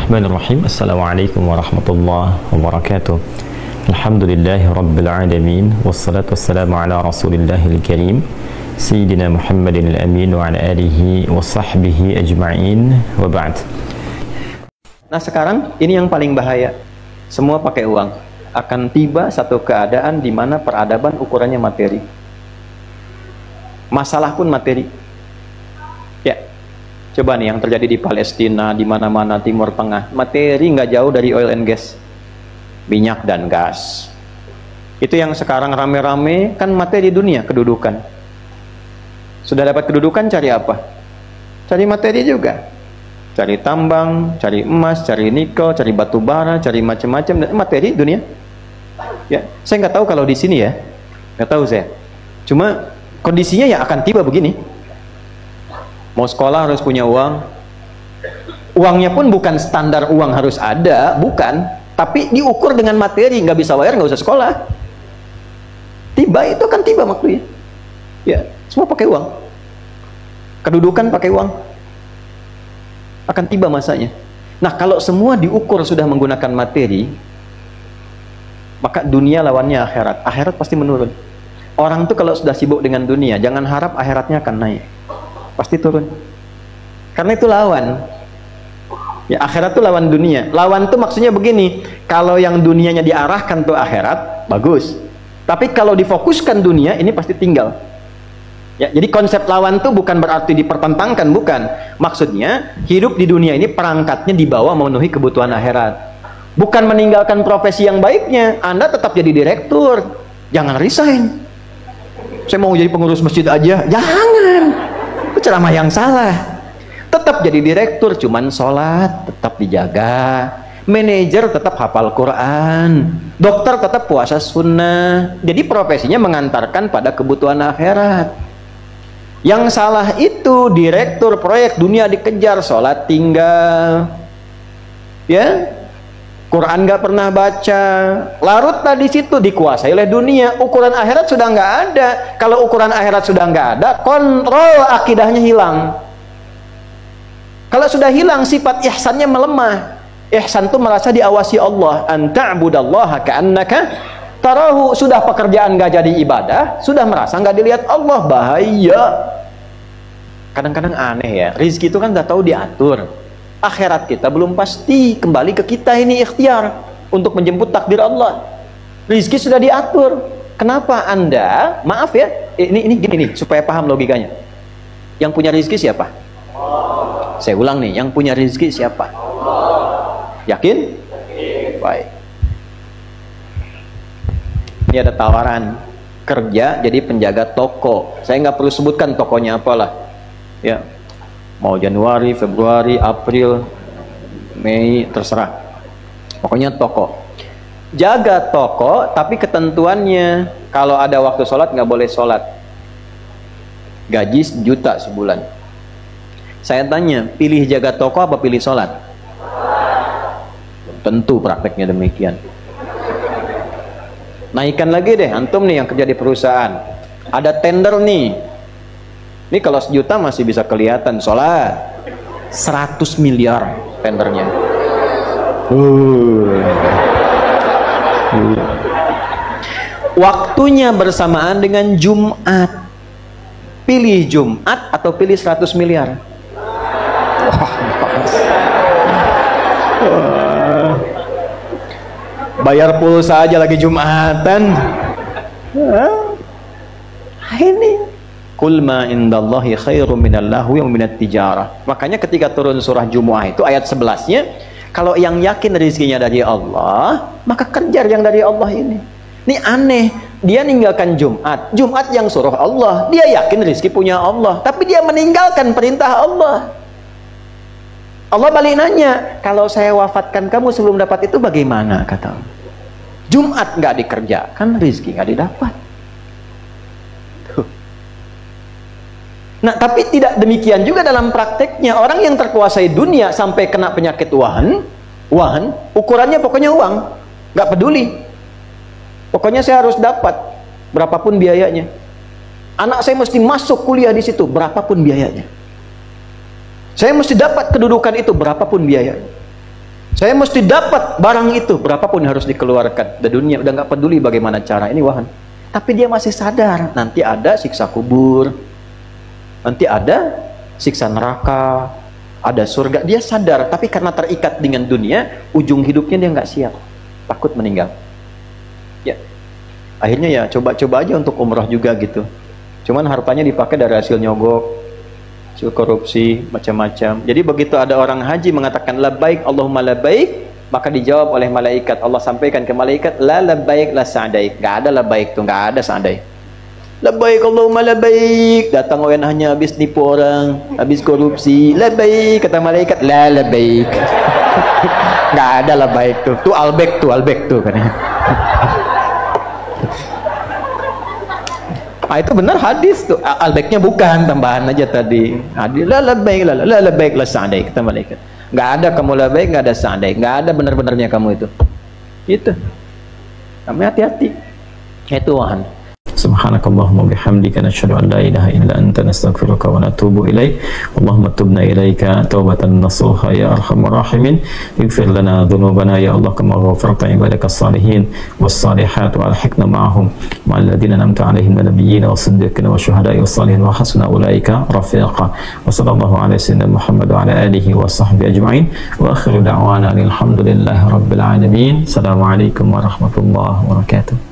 Bismillahirrahmanirrahim. Assalamualaikum warahmatullahi wabarakatuh. Alhamdulillahi rabbil alamin. Wassalatu wassalamu ala rasulillahil karim Sayyidina Muhammadin al-amin wa ala alihi wa sahbihi ajma'in wa ba'd. Nah sekarang ini yang paling bahaya. Semua pakai uang. Akan tiba satu keadaan di mana peradaban ukurannya materi. Masalah pun materi. Ya. Coba nih yang terjadi di Palestina, di mana-mana Timur Tengah, materi nggak jauh dari oil and gas, minyak dan gas. Itu yang sekarang rame-rame kan materi dunia, kedudukan. Sudah dapat kedudukan, cari apa? Cari materi juga. Cari tambang, cari emas, cari nikel, cari batu bara, cari macam-macam materi dunia. Ya, saya nggak tahu kalau di sini ya, nggak tahu saya. Cuma kondisinya ya akan tiba begini. Mau sekolah harus punya uang. Uangnya pun bukan standar uang harus ada, bukan. Tapi diukur dengan materi, nggak bisa bayar nggak usah sekolah. Tiba itu kan tiba waktunya. Ya, semua pakai uang. Kedudukan pakai uang. Akan tiba masanya. Nah, kalau semua diukur sudah menggunakan materi, maka dunia lawannya akhirat. Akhirat pasti menurun. Orang tuh kalau sudah sibuk dengan dunia, jangan harap akhiratnya akan naik. Pasti turun. Karena itu lawan. Ya, akhirat itu lawan dunia. Lawan tuh maksudnya begini, kalau yang dunianya diarahkan tuh akhirat, bagus. Tapi kalau difokuskan dunia, ini pasti tinggal. Ya, jadi konsep lawan tuh bukan berarti dipertentangkan, bukan. Maksudnya, hidup di dunia ini perangkatnya dibawa memenuhi kebutuhan akhirat. Bukan meninggalkan profesi yang baiknya. Anda tetap jadi direktur. Jangan resign. Saya mau jadi pengurus masjid aja. Jangan. Itu ceramah yang salah. Tetap jadi direktur, cuman sholat tetap dijaga, manajer tetap hafal Quran, dokter tetap puasa sunnah. Jadi profesinya mengantarkan pada kebutuhan akhirat. Yang salah itu direktur proyek dunia dikejar, sholat tinggal, ya, Quran nggak pernah baca, larut tadi situ dikuasai oleh dunia. Ukuran akhirat sudah nggak ada. Kalau ukuran akhirat sudah nggak ada, kontrol akidahnya hilang. Kalau sudah hilang, sifat ihsannya melemah. Ihsan itu merasa diawasi Allah. Anta'budallaha ka'annaka tarahu. Sudah pekerjaan nggak jadi ibadah, sudah merasa nggak dilihat Allah. Bahaya. Kadang-kadang aneh ya, rizki itu kan nggak tahu diatur. Akhirat kita belum pasti, kembali ke kita ini ikhtiar untuk menjemput takdir Allah. Rizki sudah diatur. Kenapa Anda, maaf ya, ini gini nih supaya paham logikanya. Yang punya rizki siapa? Allah. Saya ulang nih, yang punya rizki siapa? Allah. Yakin? Yakin. Baik. Ini ada tawaran kerja jadi penjaga toko. Saya nggak perlu sebutkan tokonya apalah, ya. Mau Januari, Februari, April, Mei, terserah. Pokoknya toko. Jaga toko, tapi ketentuannya kalau ada waktu sholat nggak boleh sholat. Gaji 1 juta sebulan. Saya tanya, pilih jaga toko apa pilih sholat? Tentu prakteknya demikian. Naikkan lagi deh, antum nih yang kerja di perusahaan. Ada tender nih. Ini kalau 1 juta masih bisa kelihatan sholat. 100 miliar tendernya. Waktunya bersamaan dengan Jumat. Pilih Jumat atau pilih 100 miliar? Bayar pulsa aja lagi Jumatan. Ini Qul ma indallahi khairum minal lahwi wa minat tijarah. Makanya ketika turun surah Jumu'ah itu ayat 11-nya, kalau yang yakin rezekinya dari Allah, maka kejar yang dari Allah ini. Ini aneh, dia meninggalkan Jumat. Jumat yang suruh Allah, dia yakin rezeki punya Allah, tapi dia meninggalkan perintah Allah. Allah balik nanya, kalau saya wafatkan kamu sebelum dapat itu bagaimana? Kata Allah. Jumat nggak dikerjakan, rezeki nggak didapat. Nah, tapi tidak demikian juga dalam prakteknya. Orang yang terkuasai dunia sampai kena penyakit wahan, ukurannya pokoknya uang, nggak peduli. Pokoknya saya harus dapat, berapapun biayanya. Anak saya mesti masuk kuliah di situ, berapapun biayanya. Saya mesti dapat kedudukan itu, berapapun biayanya. Saya mesti dapat barang itu, berapapun harus dikeluarkan. Dan dunia udah nggak peduli bagaimana cara ini, wahan. Tapi dia masih sadar, nanti ada siksa kubur, nanti ada siksa neraka, ada surga. Dia sadar, tapi karena terikat dengan dunia, ujung hidupnya dia nggak siap, takut meninggal. Ya, akhirnya ya coba-coba aja untuk umrah juga gitu. Cuman hartanya dipakai dari hasil nyogok, hasil korupsi, macam-macam. Jadi begitu ada orang haji mengatakan labbaik Allahumma labbaik, maka dijawab oleh malaikat. Allah sampaikan ke malaikat, la labbaik la sa'daik. Gak ada labbaik tuh, gak ada sa'daik. Labbaik Allahumma labbaik. Datang orang hanya habis nipu orang, habis korupsi. Labbaik, kata malaikat, la labbaik. Gak ada labbaik tuh. Tuh albek tuh kan. Ah, itu benar hadis tuh. Albeknya bukan, tambahan aja tadi. Hadis la labbaik la sa'daik, kata malaikat. Nggak ada kamu labbaik, nggak ada sa'daik, nggak ada benar-benarnya kamu itu. Gitu. Kamu hati-hati. Itu wahan. Subhanakallahumma bihamdika nasyhadu an la ilaha illa anta nastaghfiruka wa natubu ilaik. Allahumma tubna ilaika taubatan nasuha ya arhamar rahimin. Ighfir lana dhunubana ya Allah kama ghafarta ibadaka salihin was salihat wa alhiqna ma'ahum ma'al ladzina an'amta 'alaihim minal nabiyyin was siddiqin was syuhada'i was salihin wa hasuna ulaika rafiqa. Wa sallallahu ala sayyidina Muhammad wa ala alihi wa sahbihi ajma'in. Wa akhiru da'wana alhamdulillahi rabbil alamin. Assalamualaikum warahmatullahi wabarakatuh.